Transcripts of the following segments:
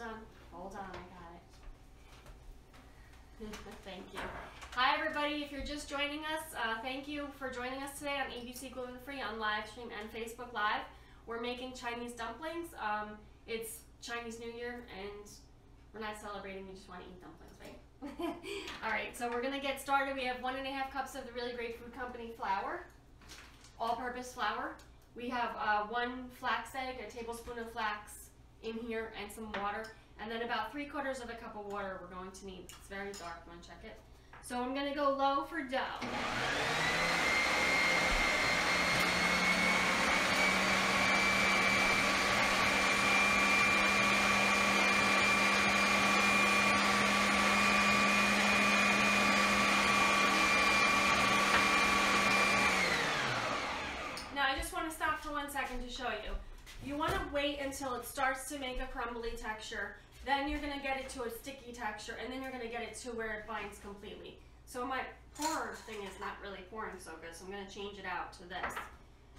on. Hold on, I got it. Thank you. Hi everybody, if you're just joining us, thank you for joining us today on ABC Gluten Free on live stream and Facebook Live. We're making Chinese dumplings. It's Chinese New Year and we're not celebrating, we just want to eat dumplings, right? Alright, so we're going to get started. We have 1.5 cups of the Really Great Food Company flour, all-purpose flour. We have 1 flax egg, a tablespoon of flax in here, and some water. And then about 3/4 of a cup of water we're going to need. It's very dark, you want to check it? So I'm going to go low for dough. Now I just want to stop for 1 second to show you. You want to wait until it starts to make a crumbly texture. Then you're going to get it to a sticky texture, and then you're going to get it to where it binds completely. So my pour thing is not really pouring so good, so I'm going to change it out to this.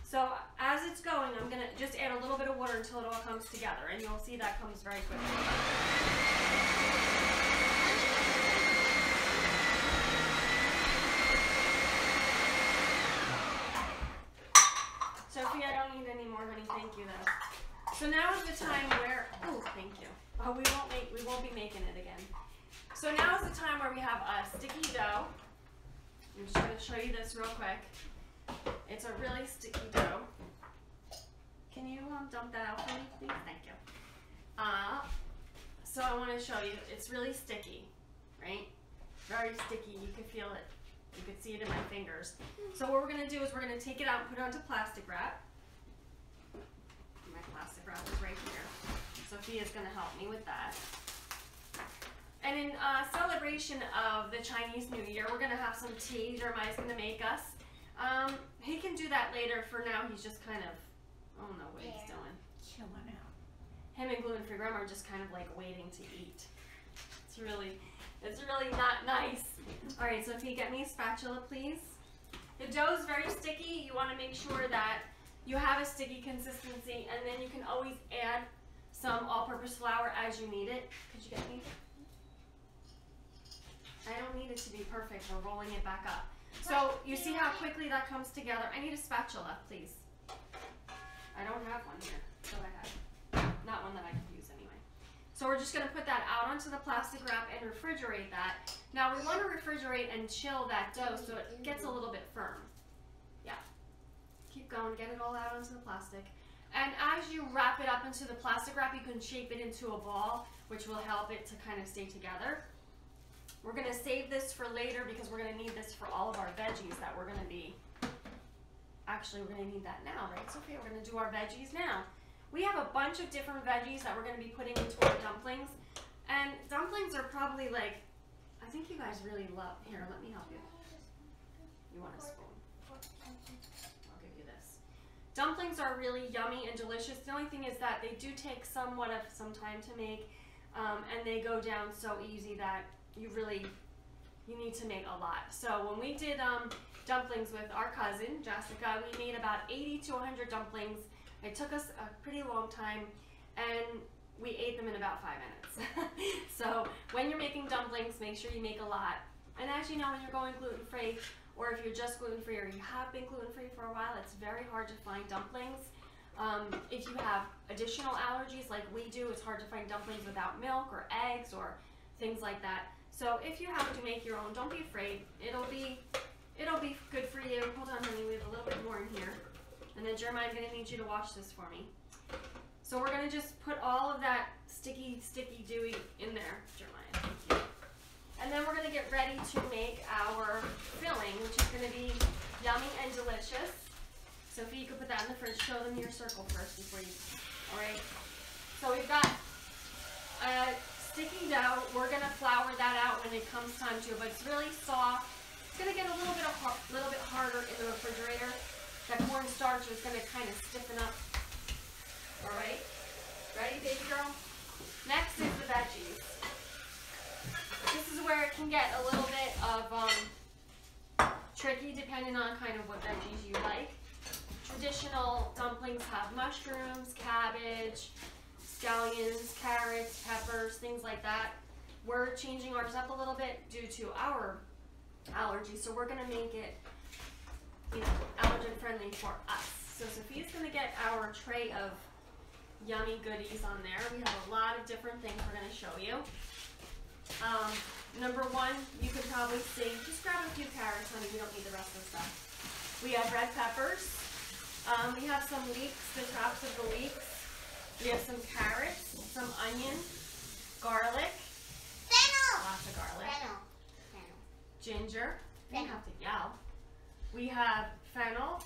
So as it's going, I'm going to just add a little bit of water until it all comes together, and you'll see that comes very quickly. Sophie, I don't need any more, honey. Thank you, though. So now is the time where, oh, thank you. Oh, we won't be making it again. So now is the time where we have a sticky dough. I'm just going to show you this real quick. It's a really sticky dough. Can you dump that out for me, please? Thank you. So I want to show you, it's really sticky, right? Very sticky. You can feel it. You can see it in my fingers. So what we're going to do is we're going to take it out and put it onto plastic wrap. My plastic wrap is right here. Sophia's going to help me with that. And in celebration of the Chinese New Year, we're going to have some tea. Jeremiah's going to make us. He can do that later. For now, he's just kind of, I don't know what he's doing. Chilling out. Him and Gluten Free Grandma are just kind of like waiting to eat. It's really not nice. All right, Sophie, get me a spatula, please. The dough is very sticky. You want to make sure that you have a sticky consistency, and then you can always add some all-purpose flour as you need it. Could you get me? I don't need it to be perfect. We're rolling it back up. So you see how quickly that comes together. I need a spatula, please. I don't have one here. So I have not one that I could use anyway. So we're just going to put that out onto the plastic wrap and refrigerate that. Now we want to refrigerate and chill that dough so it gets a little bit firm. Yeah. Keep going. Get it all out onto the plastic. And as you wrap it up into the plastic wrap, you can shape it into a ball, which will help it to kind of stay together. We're going to save this for later because we're going to need this for all of our veggies that we're going to be, actually we're going to need that now, right, Sophia? We're going to do our veggies now. We have a bunch of different veggies that we're going to be putting into our dumplings. And dumplings are probably like, I think you guys really love, here, let me help you. You want a spoon? I'll give you this. Dumplings are really yummy and delicious. The only thing is that they do take somewhat of some time to make, and they go down so easy that you need to make a lot. So when we did dumplings with our cousin, Jessica, we made about 80 to 100 dumplings. It took us a pretty long time, and we ate them in about 5 minutes. So when you're making dumplings, make sure you make a lot. And as you know, when you're going gluten-free, or if you're just gluten-free or you have been gluten-free for a while, it's very hard to find dumplings. If you have additional allergies like we do, it's hard to find dumplings without milk or eggs or things like that. So if you have to make your own, don't be afraid. It'll be good for you. Hold on, honey, we have a little bit more in here. And then Jeremiah, I'm gonna need you to wash this for me. So we're gonna just put all of that sticky, dewy in there, Jeremiah. And then we're gonna get ready to make our filling, which is gonna be yummy and delicious. Sophie, you can put that in the fridge. Show them your circle first before you, all right? So we've got sticky dough. We're going to flour that out when it comes time to, but it's really soft. It's going to get a little bit harder in the refrigerator. That cornstarch is going to kind of stiffen up. All right? Ready, baby girl? Next is the veggies. This is where it can get a little bit of tricky depending on kind of what veggies you like. Traditional dumplings have mushrooms, cabbage, scallions, carrots, peppers, things like that. We're changing ours up a little bit due to our allergies, so we're gonna make it, you know, allergen friendly for us. So Sophia's gonna get our tray of yummy goodies on there. We have a lot of different things we're gonna show you. Number one, you could probably see, just grab a few carrots, honey, we don't need the rest of the stuff. We have red peppers. We have some leeks, the tops of the leeks. We have some carrots, some onion, garlic. Fennel! Lots of garlic. Fennel. Ginger. You don't have to yell. We have fennel.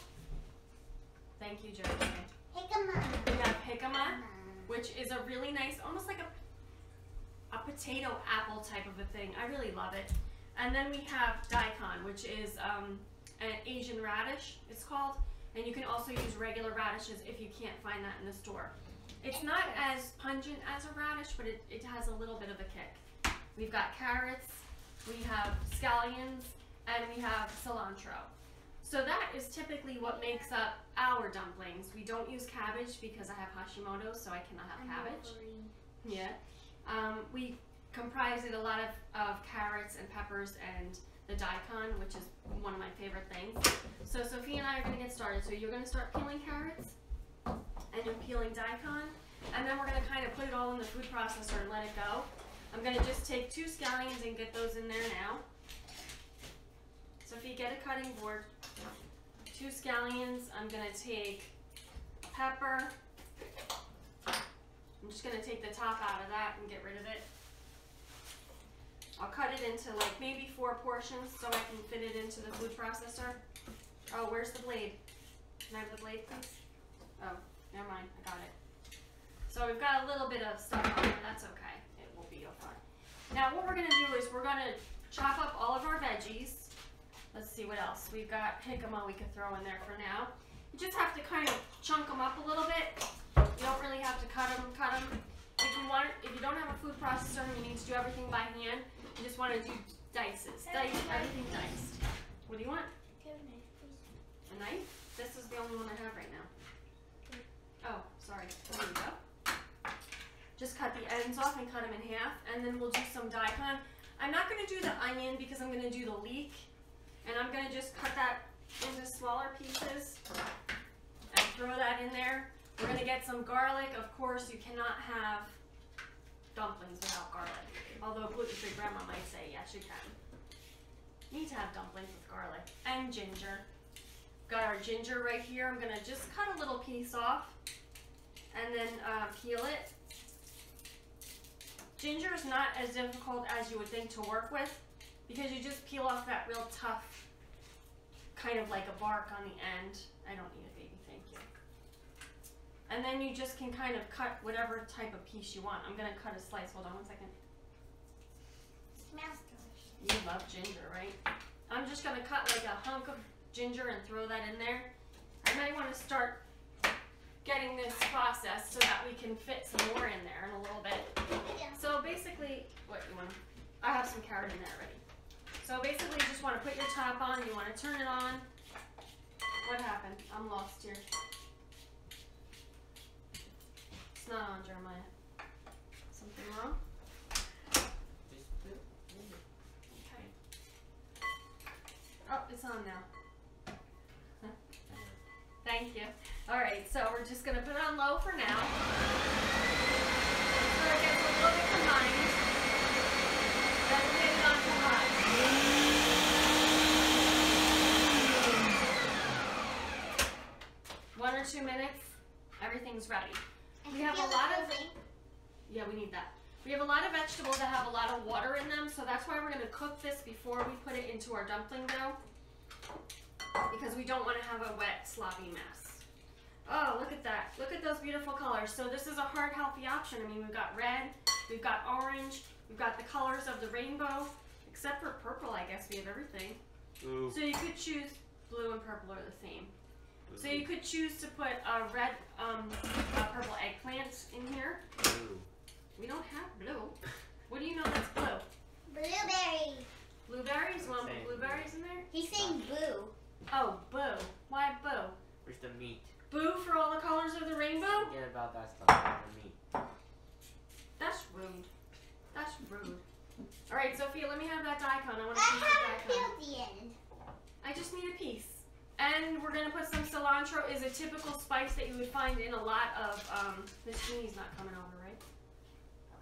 Thank you, Joey. Jicama. We have jicama, which is a really nice, almost like a potato apple type of a thing. I really love it. And then we have daikon, which is an Asian radish, it's called. And you can also use regular radishes if you can't find that in the store. It's not as pungent as a radish, but it has a little bit of a kick. We've got carrots, we have scallions, and we have cilantro. So that is typically what makes up our dumplings. We don't use cabbage because I have Hashimoto's, so I cannot have cabbage. Yeah. We comprise it a lot of carrots and peppers and the daikon, which is one of my favorite things. So Sophia and I are going to get started. So you're going to start peeling carrots, and you're peeling daikon, and then we're going to kind of put it all in the food processor and let it go. I'm going to just take 2 scallions and get those in there now. Sophia, get a cutting board. 2 scallions. I'm going to take a pepper. I'm just going to take the top out of that and get rid of it. I'll cut it into like maybe 4 portions so I can fit it into the food processor. Oh, where's the blade? Can I have the blade, please? Oh, never mind. I got it. So we've got a little bit of stuff on there. That's okay. It will be fine. Now what we're going to do is we're going to chop up all of our veggies. Let's see what else. We've got jicama we could throw in there for now. You just have to kind of chunk them up a little bit. You don't really have to cut them. If you don't have a food processor and you need to do everything by hand, you just want to do dices. Everything diced. What do you want? A knife? This is the only one I have right now. Oh, sorry. There we go. Just cut the ends off and cut them in half, and then we'll do some daikon. I'm not going to do the onion because I'm going to do the leek, and I'm going to just cut that into smaller pieces and throw that in there. We're going to get some garlic. Of course, you cannot have dumplings without garlic. Although gluten-free grandma might say, yes, you can. You need to have dumplings with garlic. And ginger. Got our ginger right here. I'm going to just cut a little piece off and then peel it. Ginger is not as difficult as you would think to work with because you just peel off that real tough, kind of like a bark on the end. I don't need it, baby. Thank you. And then you just can kind of cut whatever type of piece you want. I'm going to cut a slice. Hold on 1 second. Smells delicious. You love ginger, right? I'm just going to cut like a hunk of ginger and throw that in there. I might want to start getting this processed so that we can fit some more in there in a little bit. Yeah. So basically, what you want? I have some carrot in there already. So basically, you just want to put your top on. You want to turn it on. What happened? I'm lost here. It's not on, Jeremiah. Something wrong? Okay. Oh, it's on now. Thank you. All right, so we're just going to put it on low for now. So it gets a little bit combined. Then we'll get it on to high. 1 or 2 minutes, everything's ready. We have a lot of, yeah, we need that. We have a lot of vegetables that have a lot of water in them, so that's why we're going to cook this before we put it into our dumpling dough, because we don't want to have a wet, sloppy mess. Oh, look at that. Look at those beautiful colors. So this is a heart healthy option. I mean, we've got red, we've got orange, we've got the colors of the rainbow, except for purple, I guess we have everything. Blue. So you could choose, blue and purple are the same. Blue. So you could choose to put a red, a purple eggplant in here. Blue. We don't have blue. What do you know that's blue? Blueberry. Blueberries? You want to put blueberries in there? He's saying boo. Oh, boo. Why boo? Where's the meat? Boo for all the colors of the rainbow? Forget about that stuff. Where's the meat? All right, Sophia, let me have that daikon. I want to I see the haven't daikon. peeled the end. I just need a piece. And we're going to put some cilantro. Is a typical spice that you would find in a lot of, Miss Jeannie's not coming over, right?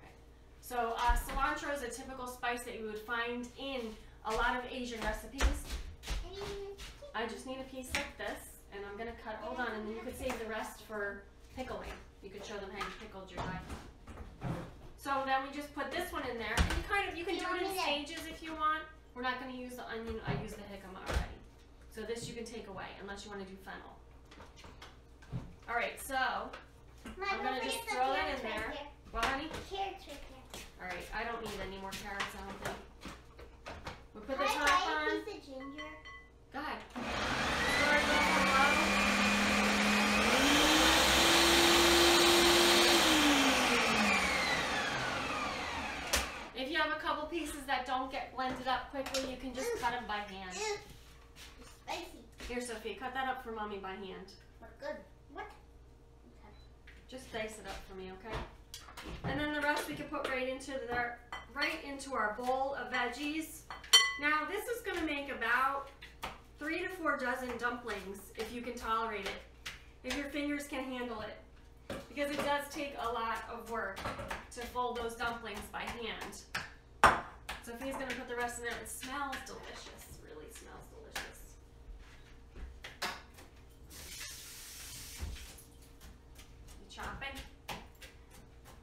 Okay. So cilantro is a typical spice that you would find in a lot of Asian recipes. I just need a piece like this, and I'm going to cut, hold on, and then you could save the rest for pickling. You could show them how you pickled your daikon. So then we just put this one in there, and you can do it in stages if you want. We're not going to use the onion. I use the jicama already. So this you can take away, unless you want to do fennel. All right, so I'm going to just throw that in there. What, honey? Carrots right there. All right, I don't need any more carrots, I don't think. We'll put the Can I top buy on. a piece of ginger? Go ahead. Stir it up and low. If you have a couple pieces that don't get blended up quickly, you can just cut them by hand. It's spicy. Here, Sophie, cut that up for Mommy by hand. But good. What? Just dice it up for me, okay? And then the rest we can put right into our bowl of veggies. Now, this is going to make about 3 to 4 dozen dumplings, if you can tolerate it, if your fingers can handle it. Because it does take a lot of work to fold those dumplings by hand. Sophia's going to put the rest in there. It smells delicious. It really smells delicious. You chopping?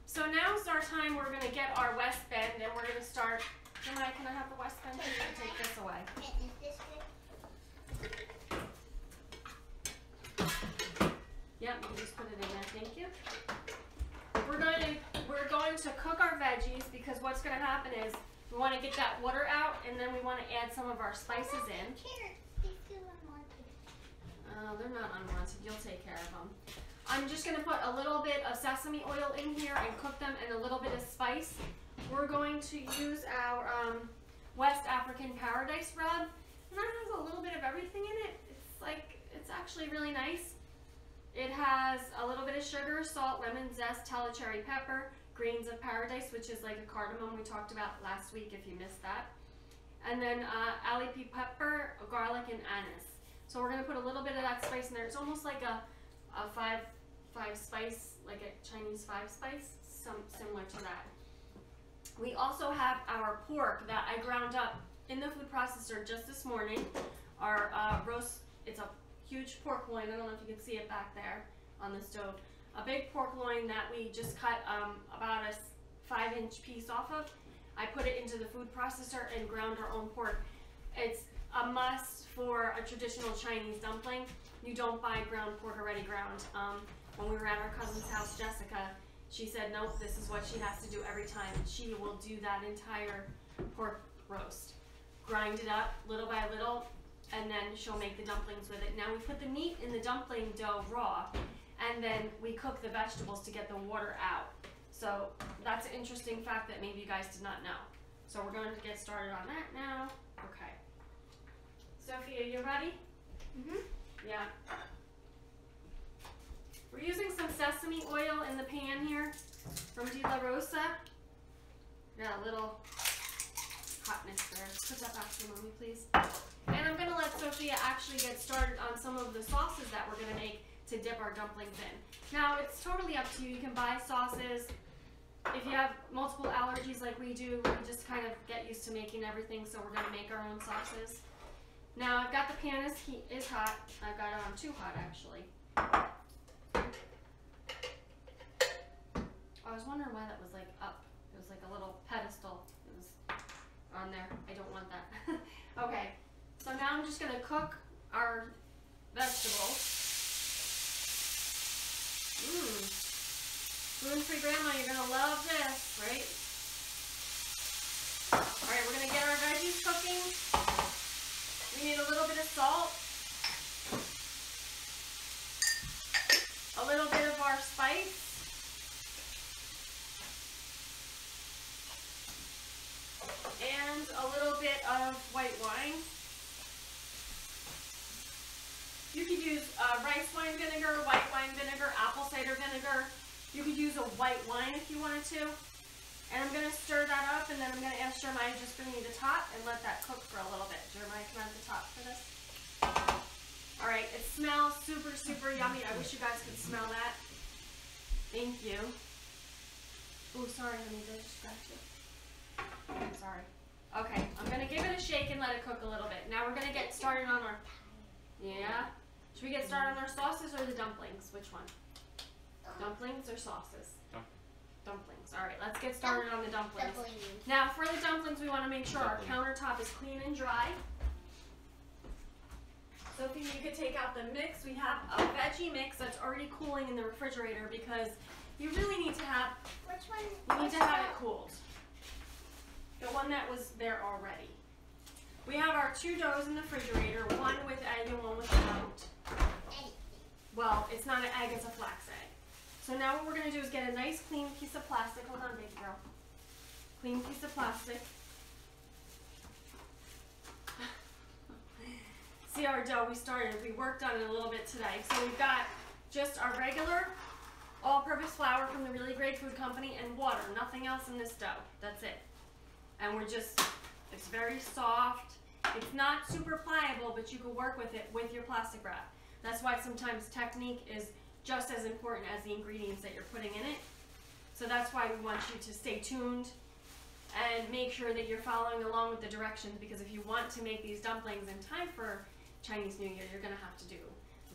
So now's our time. We're going to get our West Bend, and we're going to start. Gemini, can I have the West Bend? You can take this away. Is this good? Yeah, you can just put it in there. Thank you. We're going to cook our veggies because what's going to happen is we want to get that water out, and then we want to add some of our spices in. Carrots. They feel unwanted. They're not unwanted. You'll take care of them. I'm just going to put a little bit of sesame oil in here and cook them, and a little bit of spice. We're going to use our West African Paradise rub, and that has a little bit of everything in it. It's actually really nice. It has a little bit of sugar, salt, lemon zest, tella cherry pepper, grains of paradise, which is like a cardamom we talked about last week if you missed that. And then alipi pepper, garlic, and anise. So we're going to put a little bit of that spice in there. It's almost like a five spice, like a Chinese 5 spice, similar to that. We also have our pork that I ground up in the food processor just this morning. Our roast, it's a huge pork loin. I don't know if you can see it back there on the stove. A big pork loin that we just cut about a 5-inch piece off of. I put it into the food processor and ground our own pork. It's a must for a traditional Chinese dumpling. You don't buy ground pork already ground. When we were at our cousin's house, Jessica, she said, nope, this is what she has to do every time. She will do that entire pork roast. Grind it up little by little, and then she'll make the dumplings with it. Now we put the meat in the dumpling dough raw, and then we cook the vegetables to get the water out. So that's an interesting fact that maybe you guys did not know. So we're going to get started on that now. Okay. Sophia, you ready? Mm-hmm. Yeah. We're using some sesame oil in the pan here from De La Rosa. Got a little hotness there. Put that back to Mommy, please. And I'm going to let Sophia actually get started on some of the sauces that we're going to make to dip our dumplings in. Now, it's totally up to you. You can buy sauces. If you have multiple allergies like we do, we just kind of get used to making everything, so we're going to make our own sauces. Now, I've got the pan is hot. I've got it on too hot, actually. I was wondering why that was like up. It was like a little pedestal. It was on there. I don't want that. Okay, so now I'm just going to cook our vegetables. Gluten-free grandma, you're going to love this, right? Alright, we're going to get our veggies cooking. We need a little bit of salt. A little bit of our spice. And a little bit of white wine. You could use rice wine vinegar, white wine vinegar, apple cider vinegar. You could use a white wine if you wanted to. And I'm going to stir that up, and then I'm going to ask Jeremiah to just bring me the top and let that cook for a little bit. Jeremiah, can I have the top for this? All right, it smells super, super yummy. I wish you guys could smell that. Thank you. Oh, sorry, honey, did I just scratch you? Sorry. Okay, I'm going to give it a shake and let it cook a little bit. Now we're going to get started on our, yeah? Should we get started on our sauces or the dumplings? Which one? Dumplings or sauces? Dumplings. All right, let's get started on the dumplings. Now, for the dumplings, we want to make sure our countertop is clean and dry. Sophie, you could take out the mix. We have a veggie mix that's already cooling in the refrigerator because you really need to have, you need to have it cooled. The one that was there already. We have our 2 doughs in the refrigerator, one with egg and one without. Well, it's not an egg, it's a flax egg. So now what we're going to do is get a nice clean piece of plastic. Hold on, baby girl. Clean piece of plastic. See our dough we started. We worked on it a little bit today. So we've got just our regular all-purpose flour from the Really Great Food Company and water. Nothing else in this dough. That's it. And we're just, it's very soft. It's not super pliable, but you can work with it with your plastic wrap. That's why sometimes technique is just as important as the ingredients that you're putting in it. So that's why we want you to stay tuned and make sure that you're following along with the directions, because if you want to make these dumplings in time for Chinese New Year, you're going to have to do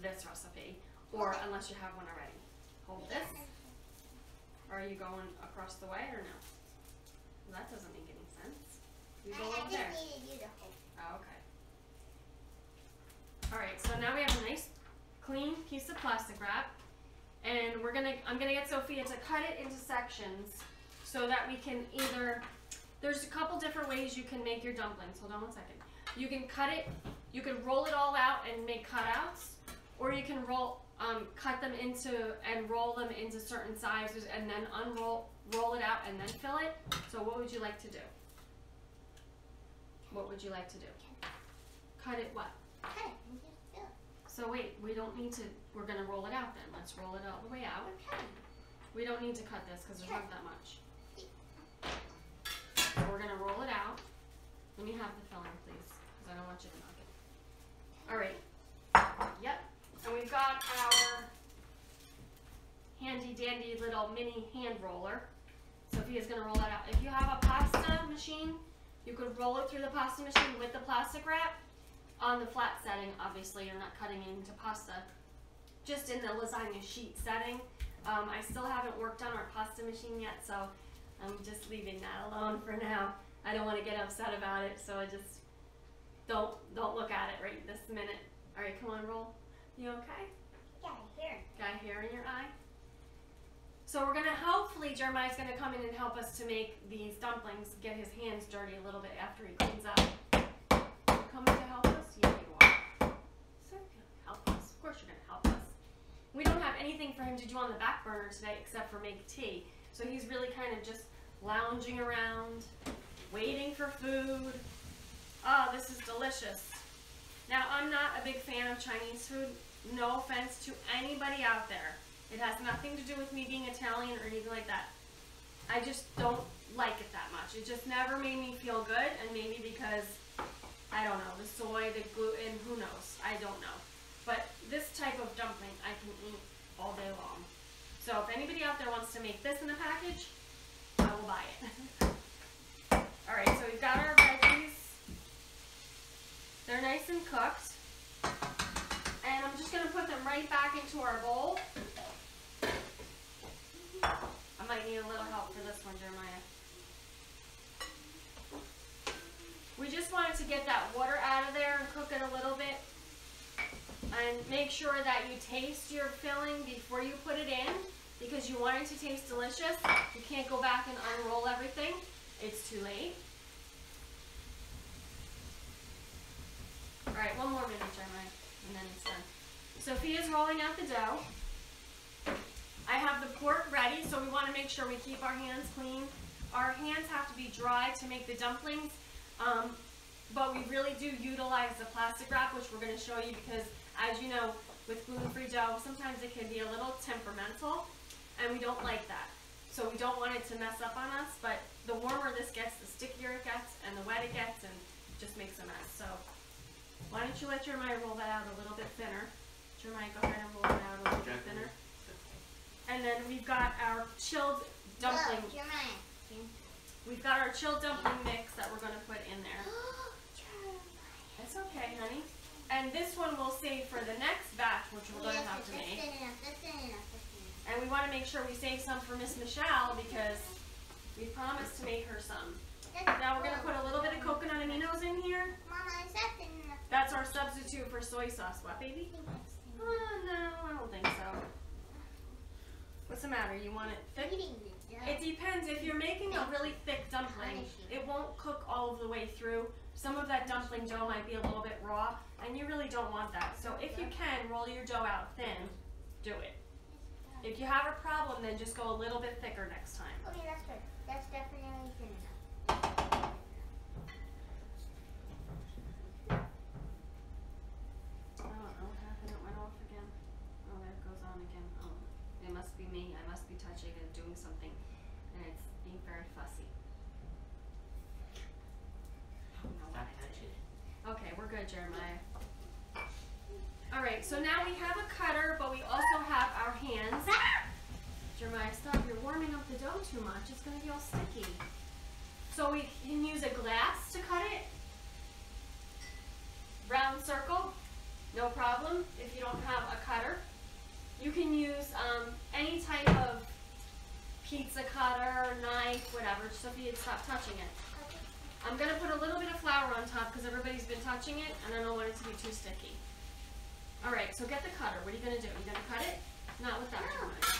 this recipe, or unless you have one already. Hold this. Are you going across the way or no? Well, that doesn't make any sense. You go over there. I just needed you to hold. Oh, okay. All right, so now we have a nice clean piece of plastic wrap, and I'm gonna get Sophia to cut it into sections so that we can either, there's a couple different ways you can make your dumplings. Hold on one second. You can cut it, you can roll it all out and make cutouts, or you can cut them into and roll them into certain sizes and then roll it out and then fill it. So what would you like to do? What would you like to do? Cut it what? Cut it and just fill it. So wait, we don't need to, we're going to roll it out then. Let's roll it all the way out. Okay. We don't need to cut this because there's not that much. So we're going to roll it out. Let me have the filling, please, because I don't want you to knock it. All right. Yep. And we've got our handy dandy little mini hand roller. Sophia's going to roll that out. If you have a pasta machine, you could roll it through the pasta machine with the plastic wrap. On the flat setting, obviously, you're not cutting it into pasta. Just in the lasagna sheet setting. I still haven't worked on our pasta machine yet, so I'm just leaving that alone for now. I don't want to get upset about it, so I just don't look at it right this minute. All right, come on, roll. You okay? Got a hair. Got a hair in your eye? So we're going to, hopefully, Jeremiah's going to come in and help us to make these dumplings, get his hands dirty a little bit after he cleans up. You coming to help us? Yeah, you are. So you're going to help us. Of course you're going to help us. We don't have anything for him to do on the back burner today except for make tea. So he's really kind of just lounging around, waiting for food. Oh, this is delicious. Now, I'm not a big fan of Chinese food. No offense to anybody out there. It has nothing to do with me being Italian or anything like that. I just don't like it that much. It just never made me feel good, and maybe because, I don't know, the soy, the gluten, who knows? I don't know. But this type of dumpling I can eat all day long. So if anybody out there wants to make this in a package, I will buy it. Alright, so we've got our veggies. They're nice and cooked. And I'm just going to put them right back into our bowl. I might need a little help for this one, Jeremiah. We just wanted to get that water out of there and cook it a little bit. And make sure that you taste your filling before you put it in, because you want it to taste delicious. You can't go back and unroll everything. It's too late. Alright, one more minute, Jeremiah, and then it's done. Sophia's rolling out the dough. I have the port ready, so we want to make sure we keep our hands clean. Our hands have to be dry to make the dumplings, but we really do utilize the plastic wrap, which we're going to show you because, as you know, with gluten-free dough, sometimes it can be a little temperamental, and we don't like that. So we don't want it to mess up on us, but the warmer this gets, the stickier it gets, and the wet it gets, and just makes a mess. So why don't you let Jeremiah roll that out a little bit thinner. Jeremiah, go ahead and roll it out a little bit thinner. And then we've got our chilled dumpling. Look, Jeremiah. We've got our chilled dumpling mix that we're going to put in there. It's okay, honey. And this one we'll save for the next batch, which we're going to have to make. And we want to make sure we save some for Miss Michelle because we promised to make her some. Now we're going to put a little bit of coconut aminos in here. Mama, is that thin enough? That's our substitute for soy sauce. What, baby? Oh, no, I don't think so. What's the matter? You want it thick? It depends. If you're making a really thick dumpling, it won't cook all of the way through. Some of that dumpling dough might be a little bit raw, and you really don't want that. So if you can, roll your dough out thin, do it. If you have a problem, then just go a little bit thicker next time. Okay, that's good. That's definitely thin enough. I don't know what happened. It went off again. Oh, there it goes on again. Oh, it must be me. I must be touching and doing something, and it's being very fussy. I don't know why I did it. Okay, we're good, Jeremiah. All right, so now we have a cutter, but we also have our hands. Jeremiah, stop. You're warming up the dough too much. It's going to be all sticky. So we can use a glass to cut it. Round circle, no problem if you don't have a cutter. You can use any type of pizza cutter, knife, whatever. Sophia, stop touching it. I'm going to put a little bit of flour on top because everybody's been touching it, and I don't want it to be too sticky. All right, so get the cutter. What are you going to do? You going to cut it? Not with that, Jeremiah.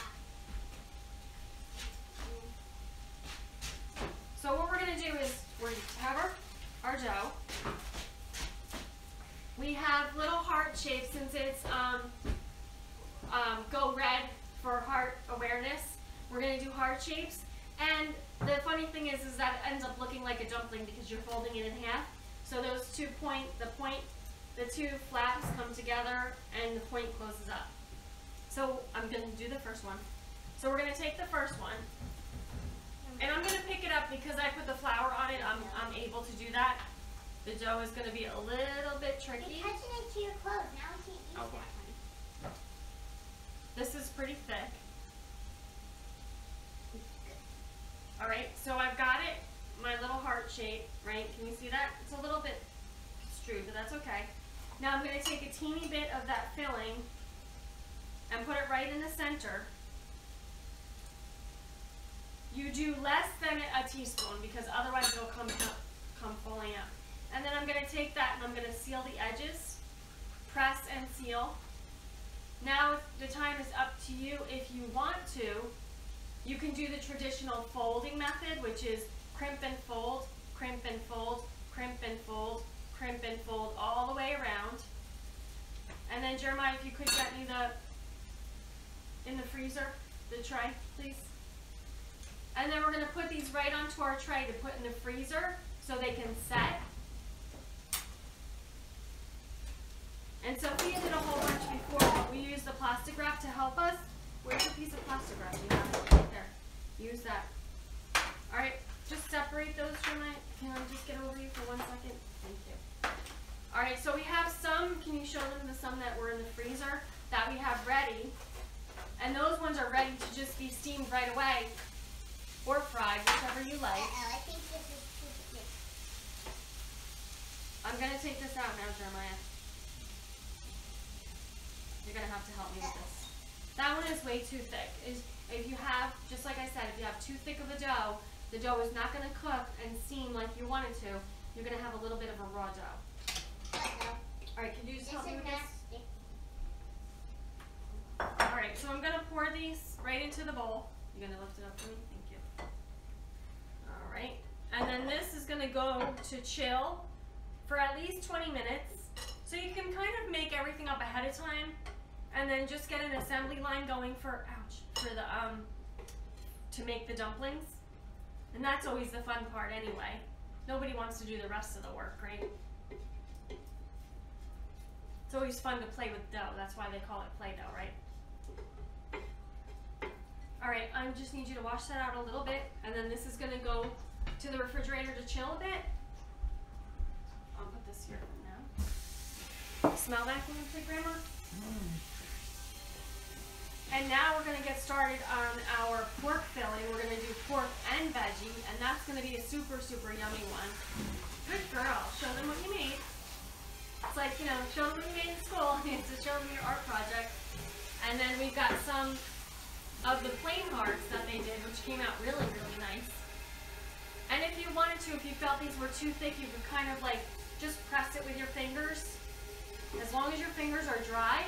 So what we're going to do is we have our dough. We have little heart shapes since it's go red for heart awareness. We're going to do heart shapes. And the funny thing is that it ends up looking like a dumpling because you're folding it in half. So those the two flaps come together and the point closes up. So I'm going to do the first one. So we're going to take the first one. And I'm going to pick it up because I put the flour on it. I'm able to do that. The dough is going to be a little bit tricky. You're touching it to your clothes. Now we can't use that one. This is pretty thick. All right, so I've got it, my little heart shape, right? Can you see that? It's a little bit extruded, but that's okay. Now I'm going to take a teeny bit of that filling and put it right in the center. You do less than a teaspoon because otherwise it'll come falling out. And then I'm going to take that and I'm going to seal the edges, press and seal. Now the time is up to you. If you want to, you can do the traditional folding method, which is crimp and fold, crimp and fold, crimp and fold, crimp and fold all the way around. And then Jeremiah, if you could get me in the freezer, the tray, please. And then we're going to put these right onto our tray to put in the freezer so they can set. And Sophia did a whole bunch before, but we used the plastic wrap to help us. Where's the piece of plastic wrap? You have it right there. Use that. All right, just separate those for my. Can I just get over you for 1 second? Thank you. All right, so we have some. Can you show them the some that were in the freezer that we have ready? And those ones are ready to just be steamed right away or fried, whichever you like. I think this is too thick. I'm gonna take this out now, Jeremiah. You're gonna have to help me with this. That one is way too thick. If you have, just like I said, if you have too thick of a dough, the dough is not going to cook and seam like you want it to. You're going to have a little bit of a raw dough. All right, can you just help me with this? All right, so I'm going to pour these right into the bowl. You're going to lift it up for me? Thank you. All right, and then this is going to go to chill for at least 20 minutes. So you can kind of make everything up ahead of time. And then just get an assembly line going for to make the dumplings. And that's always the fun part anyway. Nobody wants to do the rest of the work, right? It's always fun to play with dough. That's why they call it Play-Doh, right? All right, I just need you to wash that out a little bit, and then this is gonna go to the refrigerator to chill a bit. I'll put this here for now. Smell that gluten-free, Grandma? And now we're gonna get started on our pork filling. We're gonna do pork and veggie, and that's gonna be a super, super yummy one. Good girl, show them what you made. It's like, you know, show them what you made in school. You have to show them your art project. And then we've got some of the plain hearts that they did, which came out really, really nice. And if you wanted to, if you felt these were too thick, you could kind of like just press it with your fingers. As long as your fingers are dry,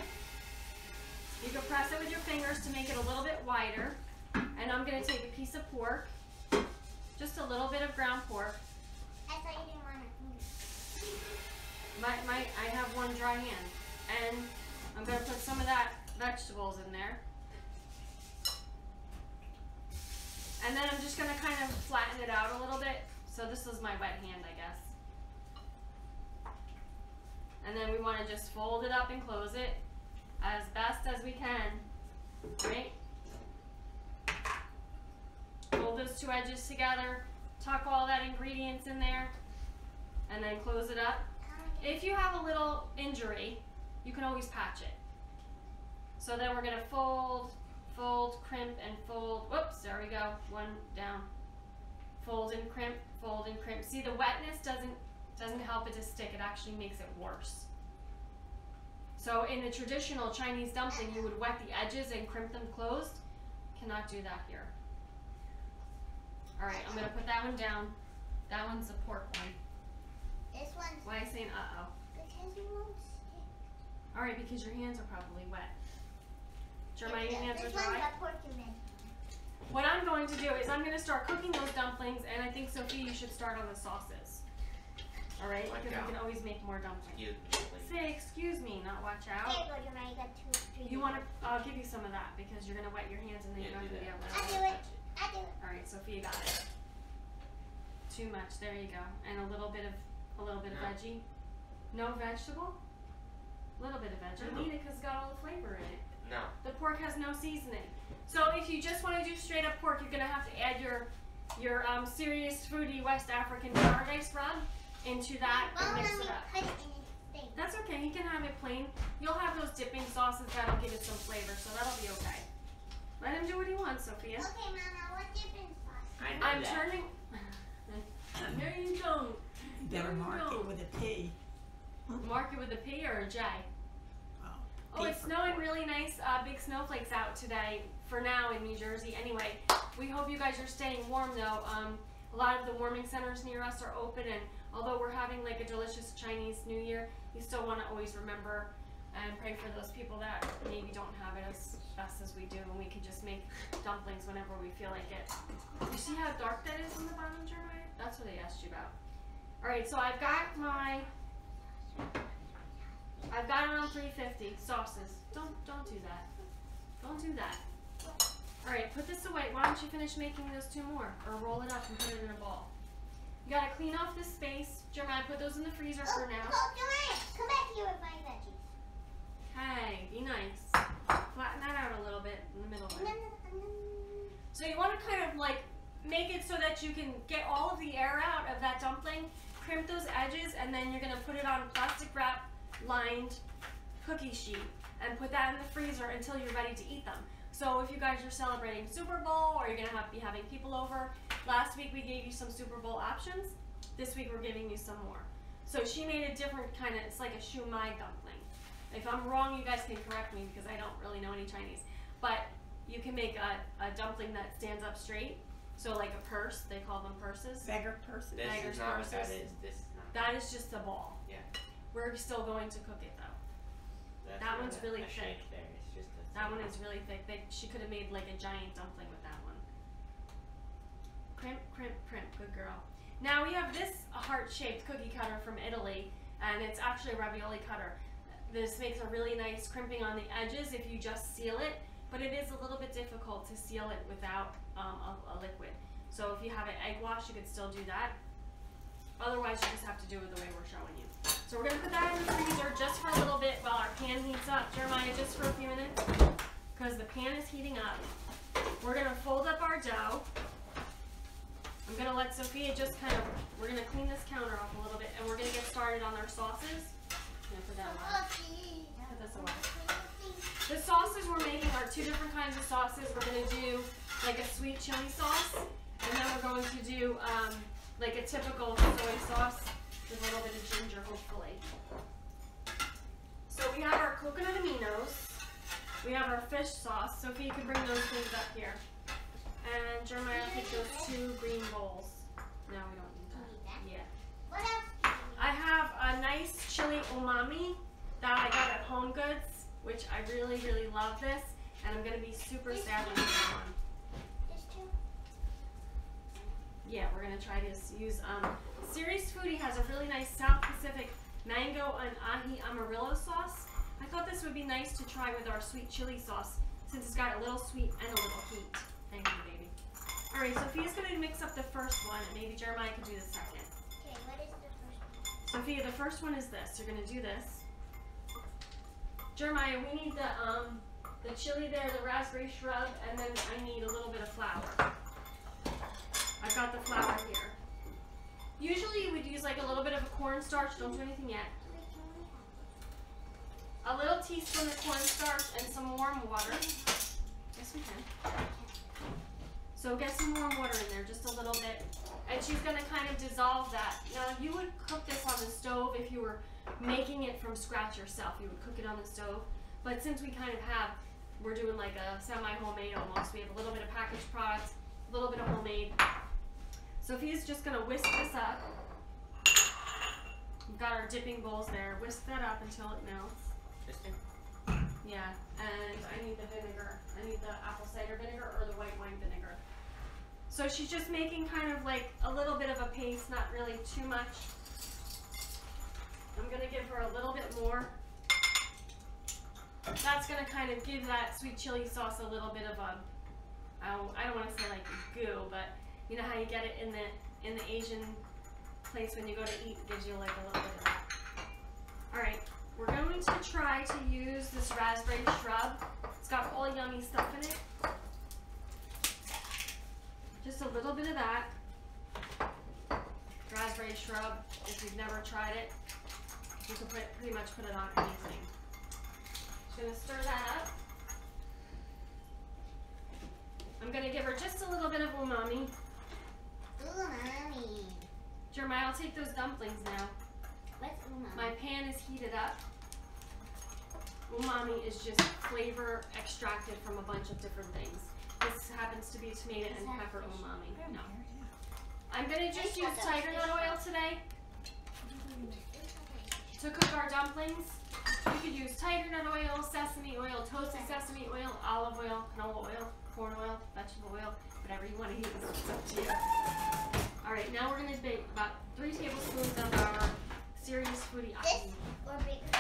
you can press it with your fingers to make it a little bit wider. And I'm going to take a piece of pork, just a little bit of ground pork. I thought you didn't want it. I have one dry hand. And I'm going to put some of that vegetables in there. And then I'm just going to kind of flatten it out a little bit. So this is my wet hand, I guess. And then we want to just fold it up and close it as best as we can, right? Fold those two edges together, tuck all that ingredients in there, and then close it up. If you have a little injury, you can always patch it. So then we're gonna fold, fold, crimp, and fold. Whoops, there we go, one down. Fold and crimp, fold and crimp. See, the wetness doesn't help it to stick, it actually makes it worse. So in the traditional Chinese dumpling, you would wet the edges and crimp them closed. Cannot do that here. All right, I'm gonna put that one down. That one's the pork one. This one's. Why are you saying uh-oh? Because you won't stick. All right, because your hands are probably wet. Jeremiah, your hands are This one's dry? a pork and veggie. What I'm going to do is I'm gonna start cooking those dumplings, and I think, Sophie, you should start on the sauces. All right, because we can always make more dumplings. Excuse me, please. Say, excuse me, not watch There out. you go, Jeremiah. You got 2 or 3. You want to, I'll give you some of that because you're going to wet your hands and then Yeah, you're not do going to be that. able to I do touch it. it. I do it. All right, Sophia got it. Too much, there you go. And a little bit of veggie. No vegetable? A little bit of veggie. No. Need it because it's got all the flavor in it. No. The pork has no seasoning. So if you just want to do straight up pork, you're going to have to add your serious foodie West African paradise rub into that and Mom, mix let me it up. cut it in its thing. That's okay, you can have it plain. You'll have those dipping sauces that'll give it some flavor, so that'll be okay. Let him do what he wants, Sophia. Okay, Mama, what different sauce? I know I'm that. turning. No, you don't. You better mark it with a P. Mark it with a P or a J. Oh, it's P for snowing pork. really nice. Big snowflakes out today for now in New Jersey. Anyway, we hope you guys are staying warm though. A lot of the warming centers near us are open, and although we're having like a delicious Chinese New Year, you still want to always remember and pray for those people that maybe don't have it as best as we do, and we can just make dumplings whenever we feel like it. You see how dark that is on the bottom, Jeremiah? That's what I asked you about. All right, so I've got it on 350 sauces. Don't do that. Don't do that. All right, put this away. Why don't you finish making those 2 more, or roll it up and put it in a ball? You gotta clean off this space. Jeremiah, put those in the freezer for now. Oh, Jeremiah, come back here with my veggies. Hey, be nice. Flatten that out a little bit in the middle there. So you want to kind of like make it so that you can get all of the air out of that dumpling, crimp those edges, and then you're gonna put it on a plastic wrap lined cookie sheet and put that in the freezer until you're ready to eat them. So if you guys are celebrating Super Bowl or you're gonna be having people over, last week we gave you some Super Bowl options. This week we're giving you some more. So she made a different kind of, it's like a shumai dumpling. If I'm wrong, you guys can correct me because I don't really know any Chinese. But you can make a dumpling that stands up straight. So like a purse, they call them purses. Beggar person. This Tigers is not what that versus- is. This is not. That is just a ball. Yeah. We're still going to cook it though. That's that not one's really a thick. shake there. It's just a That one is really thick. She could have made like a giant dumpling with that one. Crimp, crimp, crimp. Good girl. Now we have this heart-shaped cookie cutter from Italy, and it's actually a ravioli cutter. This makes a really nice crimping on the edges if you just seal it, but it is a little bit difficult to seal it without a liquid. So if you have an egg wash, you could still do that. Otherwise, you just have to do it the way we're showing you. So we're gonna put that in the freezer just for a little bit while our pan heats up. Jeremiah, just for a few minutes, because the pan is heating up. we're gonna fold up our dough. I'm gonna let Sophia just we're gonna clean this counter up a little bit, and we're gonna get started on our sauces. I'm gonna put that away. Put this away. The sauces we're making are two different kinds of sauces. We're gonna do like a sweet chili sauce, and then we're going to do like a typical soy sauce with a little bit of ginger, hopefully. So we have our coconut aminos. We have our fish sauce. Sophie, you can bring those things up here. And Jeremiah will take those 2 green bowls. No, we don't need that. Yeah. What else? I have a nice chili umami that I got at Home Goods, which I really, really love this. And I'm going to be super sad when I get one. Just 2? Yeah, we're going to try to use, Series Foodie has a really nice South Pacific mango and ahi amarillo sauce. I thought this would be nice to try with our sweet chili sauce since it's got a little sweet and a little heat. Thank you, baby. All right, Sophia's going to mix up the first one, and maybe Jeremiah can do the second. Okay, what is the first one? Sophia, the first one is this. You're going to do this. Jeremiah, we need the chili there, the raspberry shrub, and then I need a little bit of flour. I've got the flour here. Usually you would use like a little bit of a cornstarch. Don't do anything yet. A little teaspoon of cornstarch and some warm water. Yes, we can. So get some warm water in there, just a little bit. And she's going to kind of dissolve that. Now, you would cook this on the stove if you were making it from scratch yourself. You would cook it on the stove. But since we kind of we're doing like a semi-homemade almost. We have a little bit of packaged products, a little bit of homemade. Sophia's just going to whisk this up. We've got our dipping bowls there. Whisk that up until it melts. Yeah, and I need the vinegar. I need the apple cider vinegar or the white wine vinegar. So she's just making kind of like a little bit of a paste, not really too much. I'm going to give her a little bit more. That's going to kind of give that sweet chili sauce a little bit of a, I don't want to say like goo, but you know how you get it in the Asian place when you go to eat, it gives you like a little bit of that. All right. We're going to try to use this raspberry shrub. It's got all yummy stuff in it. Just a little bit of that. Raspberry shrub, if you've never tried it, you can pretty much put it on anything. Just going to stir that up. I'm going to give her just a little bit of umami. Umami. Jeremiah, I'll take those dumplings now. What's umami? My pan is heated up. Umami is just flavor extracted from a bunch of different things. This happens to be tomato and pepper umami. No. I'm going to just use tiger nut oil today to cook our dumplings. You could use tiger nut oil, sesame oil, toasted sesame oil, olive oil, canola oil, corn oil, vegetable oil, whatever you want to use. It's up to you. Alright, now we're going to bake about 3 tablespoons of our Series Foodie ahi. Or bigger?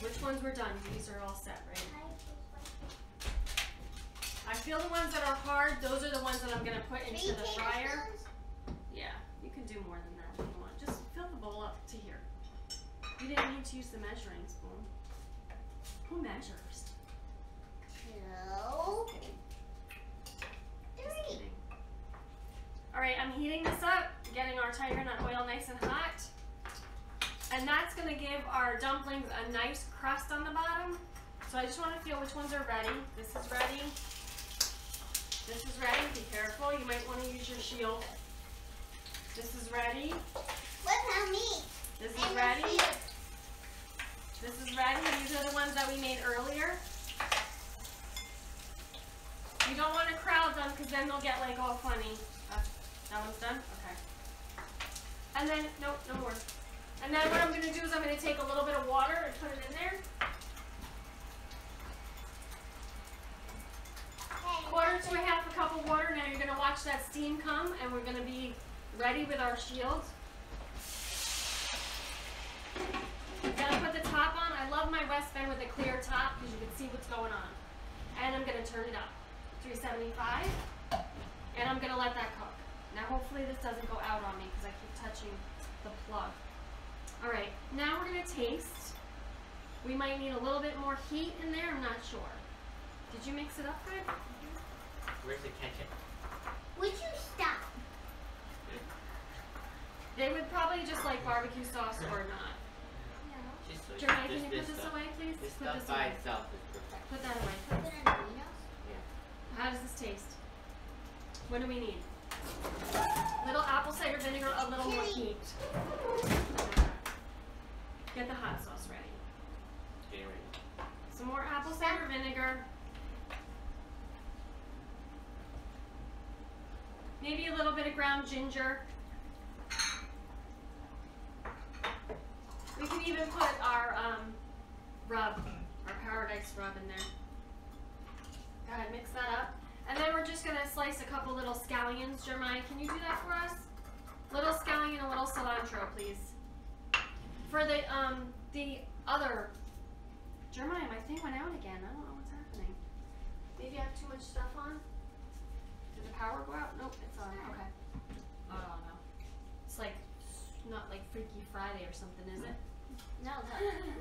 Which ones were done? These are all set, right? I feel the ones that are hard, those are the ones that I'm going to put into the fryer. Yeah, you can do more than that if you want. Just fill the bowl up to here. You didn't need to use the measuring spoon. Who measures? 2, 3. Alright, I'm heating this up, getting our tiger nut oil nice and hot. And that's going to give our dumplings a nice crust on the bottom. So I just want to feel which ones are ready. This is ready. This is ready. Be careful. You might want to use your shield. This is ready. What about me? This is ready. This is ready. These are the ones that we made earlier. You don't want to crowd them because then they'll get like all funny. That one's done? Okay. And then, nope, no more. And then what I'm going to do is I'm going to take a little bit of water and put it in there. Quarter to a half a cup of water. Now you're going to watch that steam come and we're going to be ready with our shield. I'm going to put the top on. I love my West Bend with a clear top because you can see what's going on. And I'm going to turn it up. 375. And I'm going to let that cook. Now hopefully this doesn't go out on me because I keep touching the plug. Alright, now we're going to taste. We might need a little bit more heat in there, I'm not sure. Did you mix it up good? Where's the ketchup? Would you stop? They would probably just like barbecue sauce or not. No. Just so Jeremiah, can just you put this stuff. away, please? This Put stuff this by away. itself is perfect. Put that away. Put it on the windows. How does this taste? What do we need? Little apple cider vinegar, a little more Chili. heat. Get the hot sauce ready. Get ready. Some more apple cider vinegar. Maybe a little bit of ground ginger. We can even put our rub, our paradise rub in there. Go ahead, mix that up. And then we're just gonna slice a couple little scallions. Jeremiah, can you do that for us? Little scallion, a little cilantro, please. For the other, Jeremiah, my thing went out again. I don't know what's happening. Maybe I have too much stuff on. Did the power go out? Nope, it's on. Okay. I don't know. It's like not like Freaky Friday or something, is it? No,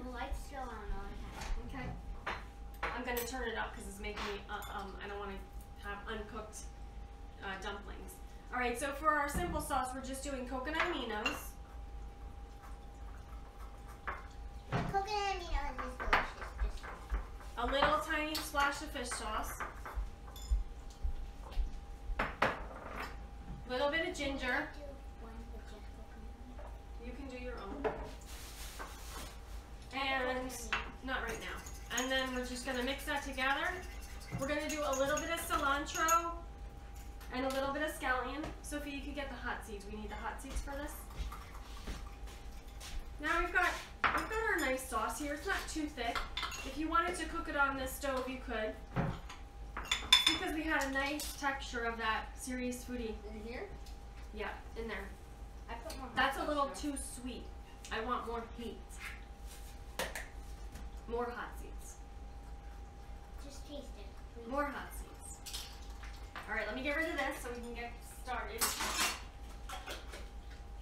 the light's still on all the time. Okay. I'm gonna turn it up because it's making me. I don't want to have uncooked dumplings. All right. So for our simple sauce, we're just doing coconut aminos. Coconut aminos is delicious. Just A little tiny splash of fish sauce. A little bit of ginger. do one with just coconut. You can do your own. And not right now. And then we're just gonna mix that together. We're gonna do a little bit of cilantro and a little bit of scallion. Sophie, you can get the hot seeds. We need the hot seeds for this. Now we've got our nice sauce here. It's not too thick. If you wanted to cook it on this stove, you could. Because we had a nice texture of that Serious Foodie. In here? Yeah, in there. I put more. That's a little too sweet. I want more heat. More hot seeds. Just taste it. Please. More hot seeds. All right, let me get rid of this so we can get started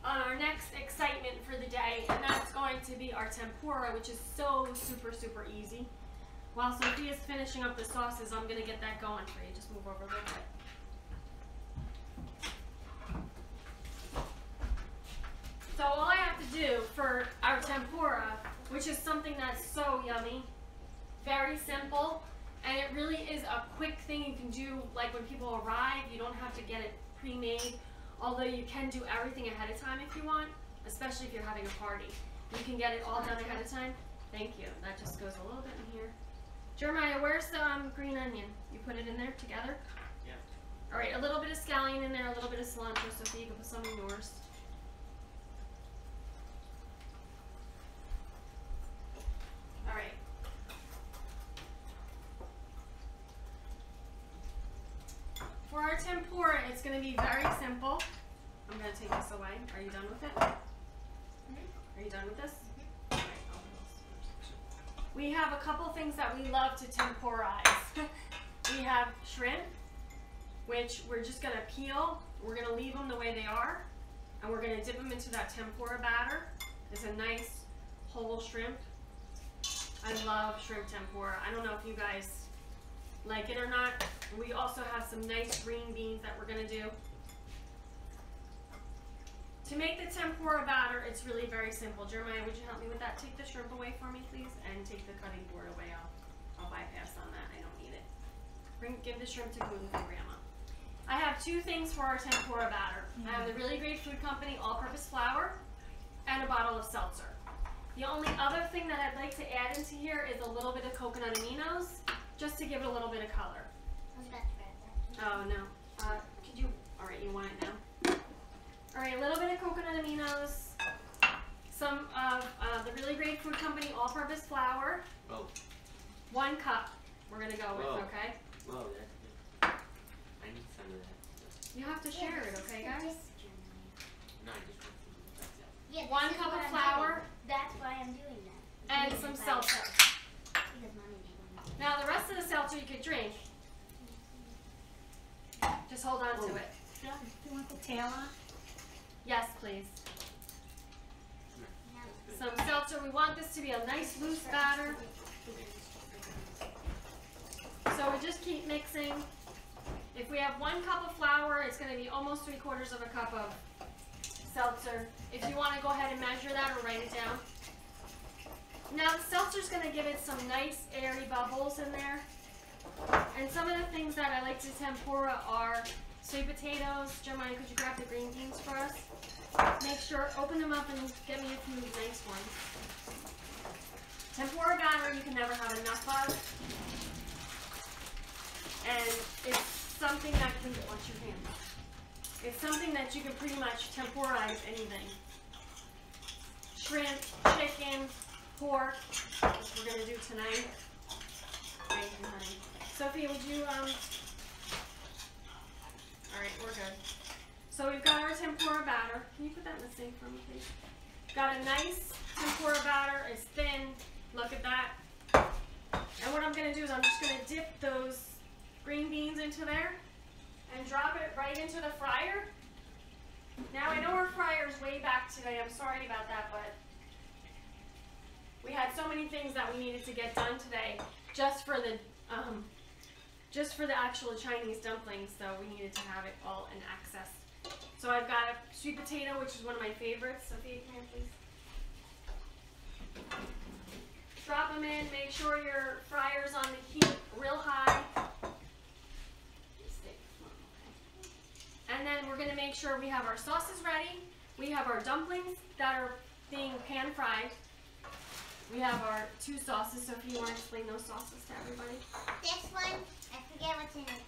on our next excitement for the day, and that's going to be our tempura, which is so super, super easy. While Sophia's finishing up the sauces, I'm gonna get that going for you. Just move over a little bit. So all I have to do for our tempura, which is something that's so yummy, very simple, and it really is a quick thing you can do, like when people arrive. You don't have to get it pre-made, although you can do everything ahead of time if you want, especially if you're having a party. You can get it all done ahead of time. Thank you. That just goes a little bit in here. Jeremiah, where's the green onion? You put it in there together? Yeah. All right, a little bit of scallion in there, a little bit of cilantro, Sophie, you can put some in yours. All right. For our tempura, it's going to be very simple. I'm going to take this away. Are you done with it? Are you done with this? All right, I'll put this first. We have a couple things that we love to tempurize. We have shrimp, which we're just going to peel. We're going to leave them the way they are, and we're going to dip them into that tempura batter. It's a nice whole shrimp. I love shrimp tempura. I don't know if you guys like it or not. We also have some nice green beans that we're going to do. To make the tempura batter, it's really very simple. Jeremiah, would you help me with that? Take the shrimp away for me, please, and take the cutting board away. I'll bypass on that. I don't need it. Give the shrimp to gluten-free grandma. I have two things for our tempura batter. I have the Really Great Food Company all-purpose flour and a bottle of seltzer. The only other thing that I'd like to add into here is a little bit of coconut aminos, just to give it a little bit of color. I was about to grab that. Oh no. Could you? All right, you want it now. All right, a little bit of coconut aminos, some of the Really Great Food Company all-purpose flour. Whoa. 1 cup. We're gonna go with, Whoa. okay? Whoa, that's good. I need some of that. You have to share it, okay, guys? No, I just want some of that. Yeah, this 1 is cup what of I'm flour doing. That's why I'm doing that. and Because some I- seltzer. Because Mommy didn't want it. Now the rest of the seltzer you could drink. Just hold on to it. Do you want the tail on? Yes, please. No. Some seltzer. We want this to be a nice loose batter. So we just keep mixing. If we have 1 cup of flour, it's going to be almost 3/4 of a cup of seltzer. If you want to go ahead and measure that or write it down. Now the seltzer's going to give it some nice airy bubbles in there. And some of the things that I like to tempura are sweet potatoes. Jeremiah, could you grab the green beans for us? Make sure, open them up and get me a few nice ones. Tempura batter you can never have enough of. And it's something that can, watch your hands. It's something that you can pretty much temporize anything. Shrimp, chicken, pork, which we're going to do tonight. Thank you, honey. Sophie, would you, all right, we're good. So we've got our tempura batter. Can you put that in the sink for me, please? Got a nice tempura batter. It's thin. Look at that. And what I'm going to do is I'm just going to dip those green beans into there and drop it right into the fryer. Now I know our fryer's way back today. I'm sorry about that, but we had so many things that we needed to get done today just for the actual Chinese dumplings, so we needed to have it all in access. So I've got a sweet potato, which is one of my favorites. Sophia, come here, please. Drop them in. Make sure your fryer's on the heat real high. And then we're going to make sure we have our sauces ready. We have our dumplings that are being pan fried. We have our 2 sauces. So if you want to explain those sauces to everybody. This one, I forget what's in it,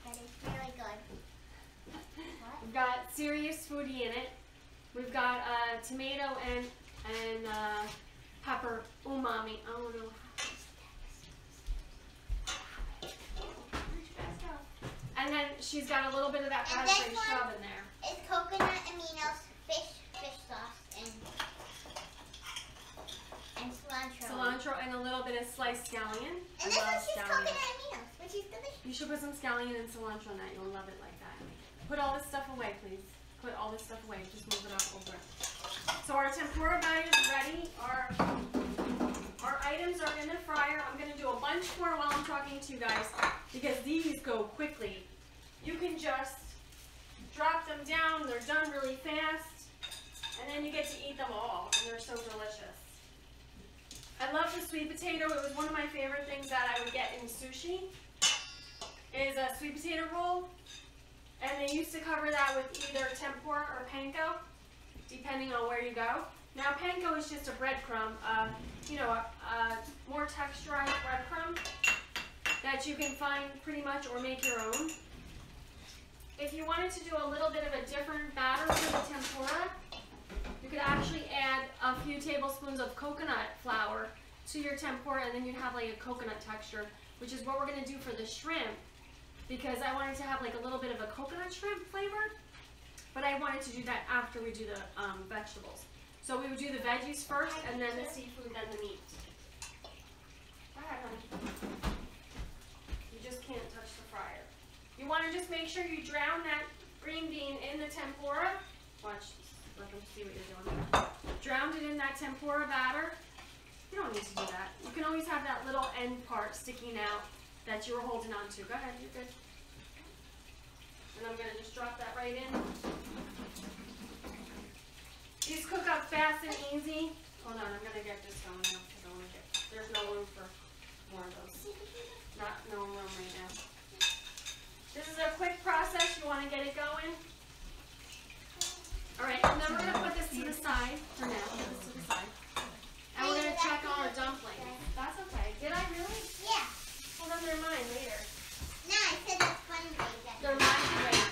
but it's really good. What? We've got serious foodie in it. We've got tomato and pepper umami. Oh no. And then she's got a little bit of that And raspberry this one shrub in there. It's coconut aminos, fish sauce, and cilantro. Cilantro and a little bit of sliced scallion. And this one's just coconut aminos, which is delicious. You should put some scallion and cilantro in that. You'll love it like that. Put all this stuff away, please. Put all this stuff away. Just move it up over. So our tempura batter is ready. Our items are in the fryer. I'm going to do a bunch more while I'm talking to you guys because these go quickly. You can just drop them down. They're done really fast. And then you get to eat them all. And they're so delicious. I love the sweet potato. It was one of my favorite things that I would get in sushi. Is a sweet potato roll. And they used to cover that with either tempura or panko, depending on where you go. Now panko is just a breadcrumb, a more texturized breadcrumb that you can find pretty much or make your own. If you wanted to do a little bit of a different batter for the tempura, you could actually add a few tablespoons of coconut flour to your tempura, and then you'd have like a coconut texture, which is what we're going to do for the shrimp. Because I wanted to have like a little bit of a coconut shrimp flavor, but I wanted to do that after we do the vegetables. So we would do the veggies first, and then the seafood, then the meat. Go ahead, honey. You just can't touch the fryer. You want to just make sure you drown that green bean in the tempura. Watch, let them see what you're doing. Drowned it in that tempura batter. You don't need to do that. You can always have that little end part sticking out that you were holding on to. Go ahead, you're good. And I'm going to just drop that right in. These cook up fast and easy. Hold on, I'm going to get this going now because I want to get, there's no room for more of those. No room right now. This is a quick process. You want to get it going. All right, and then we're going to put this to the side for now. Put this to the side. And we're going to check on our dumplings. That's okay. Did I really? Yeah. Hold on, they're mine later. No, I said that's funny. They're mine today.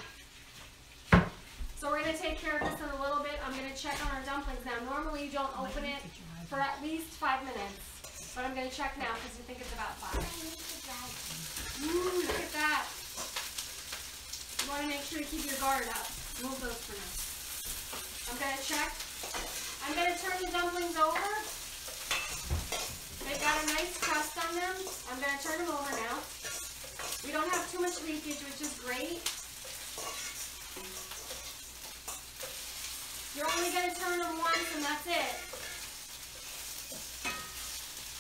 So we're going to take care of this in a little bit. I'm going to check on our dumplings now. Normally you don't open it for at least 5 minutes. But I'm going to check now because you think it's about 5. Ooh, look at that. You want to make sure you keep your guard up. Move those for now. I'm going to check. I'm going to turn the dumplings over. They've got a nice crust on them. I'm going to turn them over now. We don't have too much leakage, which is great. You're only going to turn them once and that's it.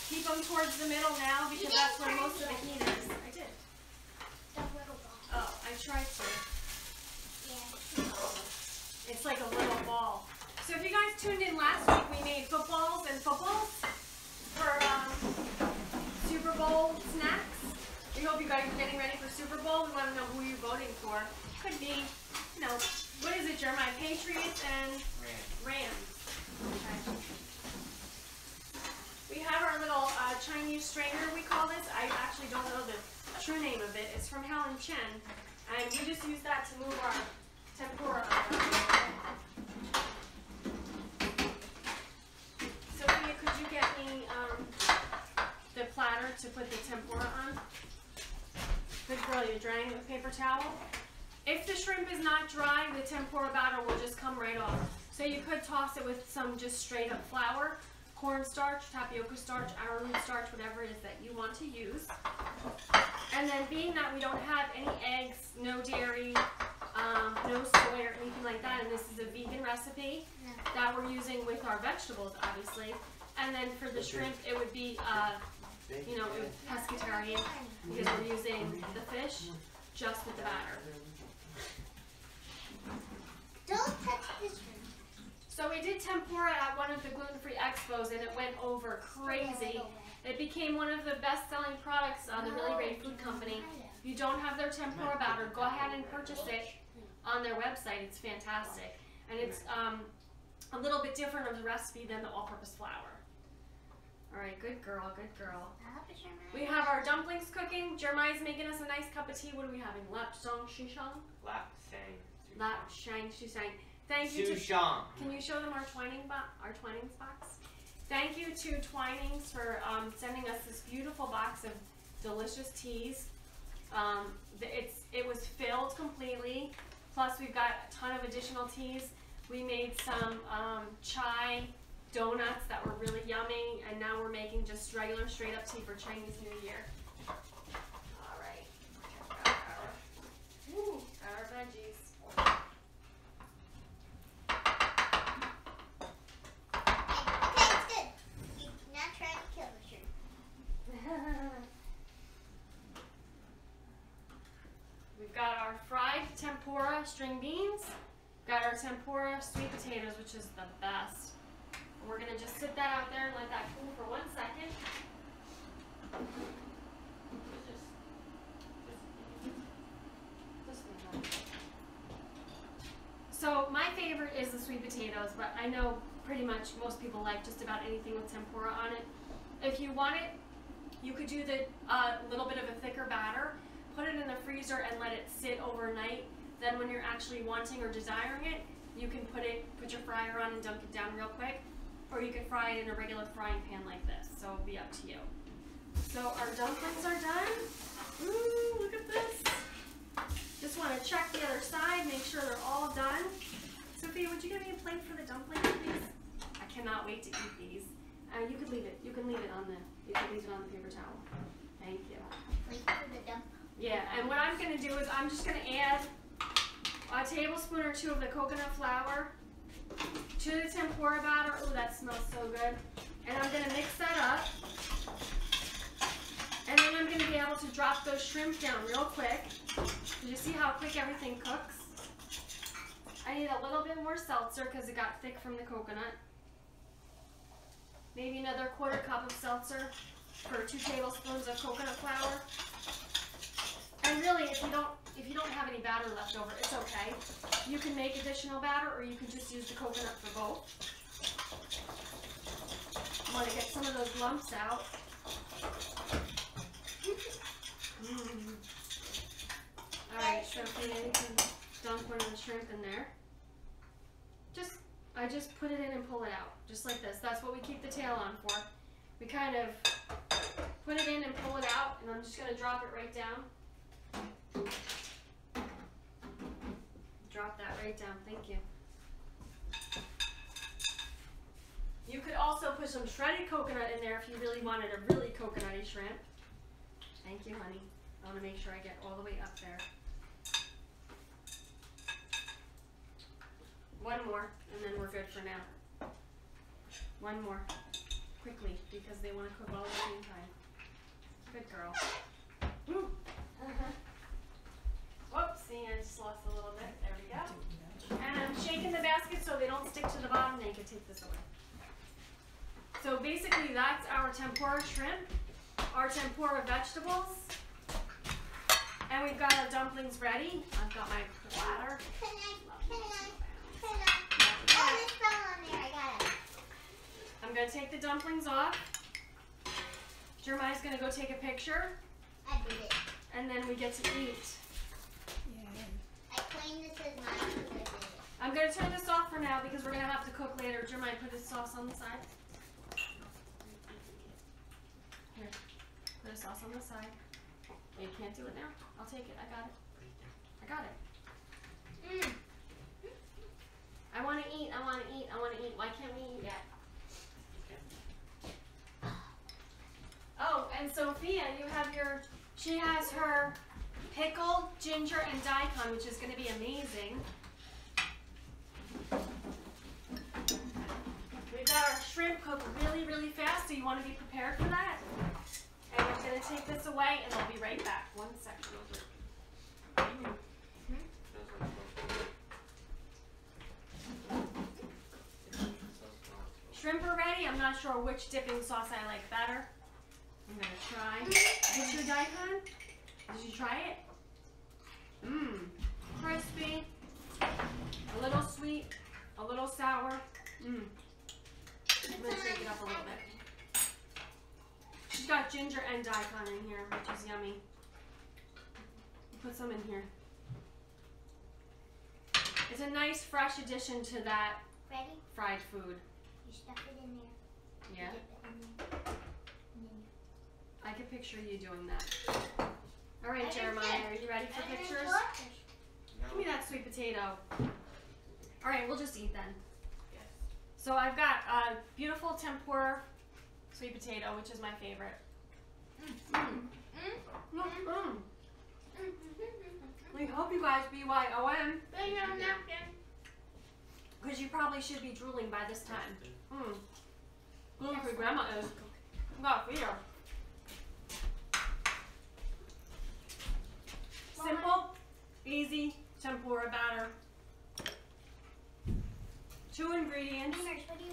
Keep keep them towards the middle now because that's where most of the heat is. I did. The little ball. Oh, I tried to. Yeah. It's like a little ball. So if you guys tuned in last week, we made footballs and footballs for Super Bowl snacks. We hope you guys are getting ready for Super Bowl. We want to know who you're voting for. Could be, you know, what is it, Jeremiah? Patriots and Rams. Okay. We have our little Chinese strainer, we call this. I actually don't know the true name of it. It's from Helen Chen. And we just use that to move our tempura around. Sophia, could you get me the platter to put the tempura on? Good girl, you're drying it with paper towel. If the shrimp is not dry, the tempura batter will just come right off. So you could toss it with some just straight up flour, cornstarch, tapioca starch, arrowroot starch, whatever it is that you want to use. And then being that we don't have any eggs, no dairy, no soy or anything like that, and this is a vegan recipe that we're using with our vegetables, obviously. And then for the shrimp, it would be, you know, pescatarian because we're using the fish just with the batter. Don't touch this one. So we did tempura at one of the gluten-free expos and it went over crazy. It became one of the best-selling products on the Really Great Food Company. If you don't have their tempura batter, go ahead and purchase it on their website. It's fantastic. And it's a little bit different of the recipe than the all-purpose flour. All right, good girl, good girl. We have our dumplings cooking. Jeremiah's making us a nice cup of tea. What are we having? Lap song shishang? Lap sang. Lap shang shishang. Thank you to. Can you show them our Twinings box? Thank you to Twinings for sending us this beautiful box of delicious teas. It was filled completely. Plus we've got a ton of additional teas. We made some chai donuts that were really yummy, and now we're making just regular straight up tea for Chinese New Year. All right. Got our veggies. We've got our fried tempura string beans. Got our tempura sweet potatoes, which is the best. And we're gonna just sit that out there and let that cool for 1 second. So my favorite is the sweet potatoes, but I know pretty much most people like just about anything with tempura on it. If you want it, you could do the little bit of a thicker batter, put it in the freezer and let it sit overnight. Then when you're actually wanting or desiring it, you can put your fryer on and dunk it down real quick. Or you can fry it in a regular frying pan like this. So it'll be up to you. So our dumplings are done. Ooh, look at this. Just want to check the other side, make sure they're all done. Sophia, would you give me a plate for the dumplings, please? I cannot wait to eat these. You could leave it. You can leave it on the paper towel. Thank you. Wait for the dump. Yeah, and what I'm going to do is I'm just going to add a tablespoon or 2 of the coconut flour to the tempura batter. Oh, that smells so good. And I'm going to mix that up. And then I'm going to be able to drop those shrimp down real quick. Did you see how quick everything cooks? I need a little bit more seltzer because it got thick from the coconut. Maybe another 1/4 cup of seltzer for 2 tablespoons of coconut flour. And really, if you don't have any batter left over, it's okay. You can make additional batter, or you can just use the coconut for both. I want to get some of those lumps out. All right, Sophia, you can dunk one of the shrimp in there. I just put it in and pull it out, just like this. That's what we keep the tail on for. We kind of put it in and pull it out, and I'm just going to drop it right down. Drop that right down, thank you. You could also put some shredded coconut in there if you really wanted a really coconutty shrimp. Thank you, honey. I want to make sure I get all the way up there. One more, and then we're good for now. One more, quickly, because they want to cook all at the same time. Good girl. Woo. Whoops, see, I just lost a little bit. There we go. And I'm shaking the basket so they don't stick to the bottom. Now you can take this away. So basically that's our tempura shrimp, our tempura vegetables, and we've got our dumplings ready. I've got my platter. Oh, this fell on there. I got it. I'm going to take the dumplings off. Jeremiah's going to go take a picture, I did it. and then we get to eat. I claim this as mine because I did it. I'm going to turn this off for now because we're going to have to cook later. Jeremiah, put his sauce on the side. Here, put a sauce on the side. Oh, you can't do it now? I'll take it. I got it. I got it. I want to eat. I want to eat. I want to eat. Why can't we eat yet? Oh, and Sophia, you have your, she has her pickled ginger and daikon, which is going to be amazing. We've got our shrimp cooked really, really fast, so you want to be prepared for that. And I'm going to take this away, and I'll be right back. 1 second. Shrimp are ready. I'm not sure which dipping sauce I like better. I'm going to try. Is this your daikon? Did you try it? Mmm. Crispy. A little sweet. A little sour. Mmm. I'm going to shake it up a little bit. She's got ginger and daikon in here, which is yummy. Put some in here. It's a nice fresh addition to that Ready? fried food. You stuff it in there. Yeah? Dip it in there. And then I can picture you doing that. All right, Jeremiah, are you ready for pictures? Give me that sweet potato. All right, we'll just eat then. Yes. So I've got a beautiful tempura sweet potato, which is my favorite. We hope you guys BYOM, because you probably should be drooling by this time. Gluten-free grandma is. Got fear. Simple, easy tempura batter. 2 ingredients. What do you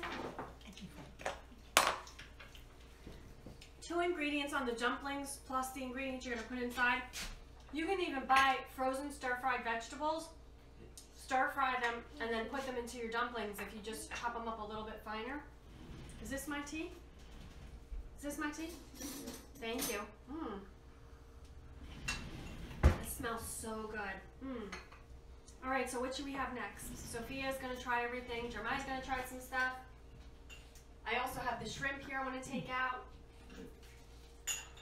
want? 2 ingredients on the dumplings plus the ingredients you're going to put inside. You can even buy frozen stir-fried vegetables, stir-fry them, and then put them into your dumplings if you just chop them up a little bit finer. Is this my tea? Is this my tea? Thank you. It smells so good. All right, so what should we have next? Sophia's going to try everything. Jeremiah's going to try some stuff. I also have the shrimp here I want to take out.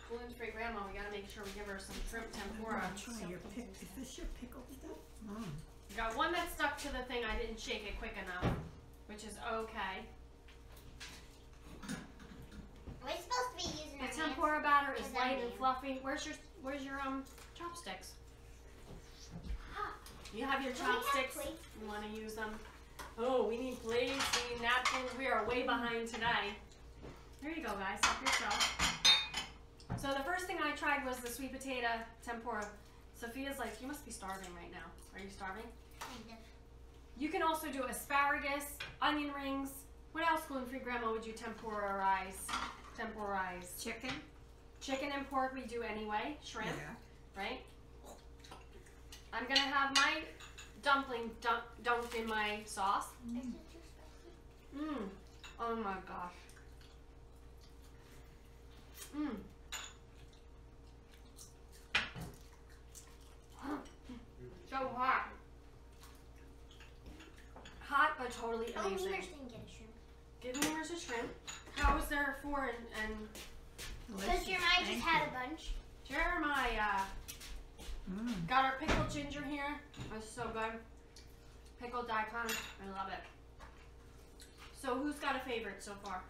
Gluten-free grandma, we got to make sure we give her some shrimp tempura. Is this your pickled stuff? We got one that stuck to the thing. I didn't shake it quick enough, which is okay. We're supposed to be using The our tempura batter is Is light that and me? fluffy. Where's your chopsticks? You have your Do we have chopsticks. plates? You want to use them? Oh, we need plates. We need napkins. We are way behind today. Here you go, guys. Help yourself. So the first thing I tried was the sweet potato tempura. Sophia's like, you must be starving right now. Are you starving? Kind of. You can also do asparagus, onion rings. What else, gluten-free grandma, would you temporize? Chicken? Chicken and pork we do anyway. Shrimp, Yeah. right? I'm gonna have my dumpling dunked in my sauce. Is it too spicy? Oh my gosh. So hot. Hot but totally Oh, amazing. Neighbors didn't get a shrimp. Give me yours a shrimp. How was there 4 and Because Jeremiah just had a bunch. Jeremiah? Got our pickled ginger here. That's so good. Pickled daikon. I love it. So who's got a favorite so far?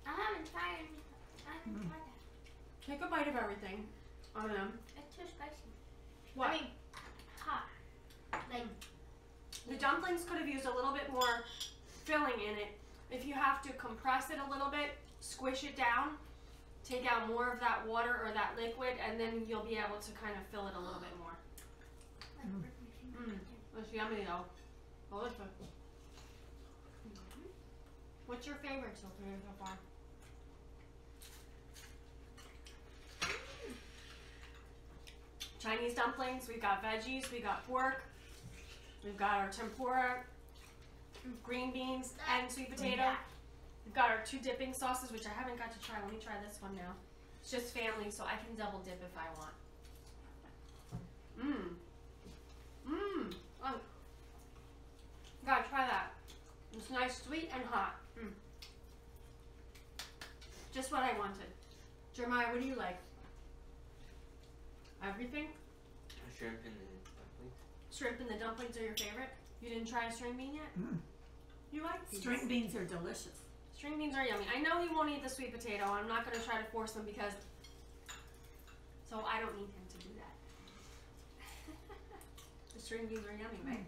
I haven't tried that. Take a bite of everything. I don't know. It's too spicy. What? I mean, hot. Like, The dumplings could have used a little bit more filling in it. If you have to compress it a little bit, squish it down, take out more of that water or that liquid, and then you'll be able to kind of fill it a little bit more. It's yummy though. Delicious. What's your favorite so far? Chinese dumplings, we've got veggies, we got pork, we've got our tempura, green beans, and sweet potato. We've got our 2 dipping sauces, which I haven't got to try. Let me try this one now. It's just family, so I can double dip if I want. Oh. Gotta try that. It's nice, sweet, and hot. Just what I wanted. Jeremiah, what do you like? Everything? Shrimp and the dumplings. Shrimp and the dumplings are your favorite? You didn't try a string bean yet? You like these? String beans are delicious. String beans are yummy. I know he won't eat the sweet potato. I'm not going to try to force him because... So I don't need him to do that. The string beans are yummy, right?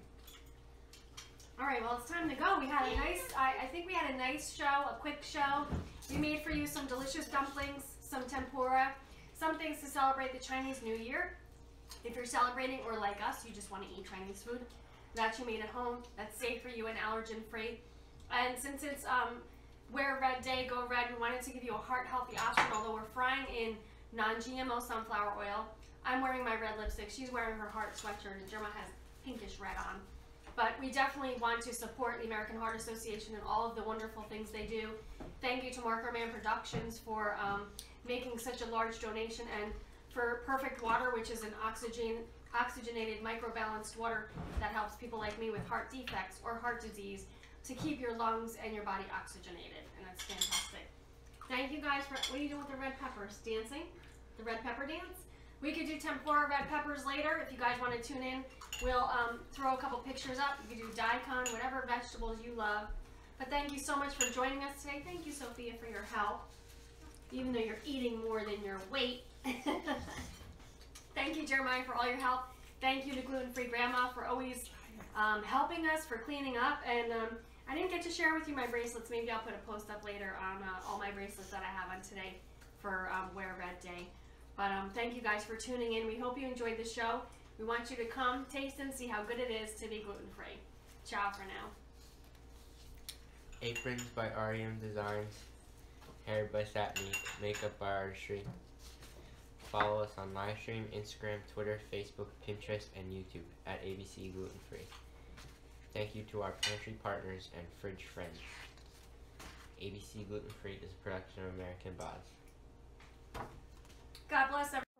Alright, well it's time to go. We had a nice... I think we had a nice show, a quick show. We made for you some delicious dumplings, some tempura, some things to celebrate the Chinese New Year. If you're celebrating, or like us, you just want to eat Chinese food that you made at home, that's safe for you and allergen free. And since it's Wear Red Day, Go Red, we wanted to give you a heart healthy option. Although we're frying in non-GMO sunflower oil, I'm wearing my red lipstick, she's wearing her heart sweatshirt, and Jerma has pinkish red on. But we definitely want to support the American Heart Association and all of the wonderful things they do. Thank you to Marker Man Productions for making such a large donation, and for Perfect Water, which is an oxygenated microbalanced water that helps people like me with heart defects or heart disease to keep your lungs and your body oxygenated, and that's fantastic. Thank you guys for, what are you doing with the red peppers? Dancing? The red pepper dance? We could do tempura red peppers later if you guys want to tune in. We'll throw a couple pictures up. You could do daikon, whatever vegetables you love. But thank you so much for joining us today. Thank you, Sophia, for your help, even though you're eating more than your weight. Thank you, Jeremiah, for all your help. Thank you to Gluten Free Grandma for always helping us, for cleaning up. And I didn't get to share with you my bracelets. Maybe I'll put a post up later on all my bracelets that I have on today for Wear Red Day. But thank you guys for tuning in. We hope you enjoyed the show. We want you to come, taste, and see how good it is to be gluten-free. Ciao for now. Aprons by REM Designs. Hair by Satmeek. Makeup by Artistry. Follow us on Livestream, Instagram, Twitter, Facebook, Pinterest, and YouTube at ABC Gluten Free. Thank you to our pantry partners and fridge friends. ABC Gluten Free is a production of American Boz. God bless everyone.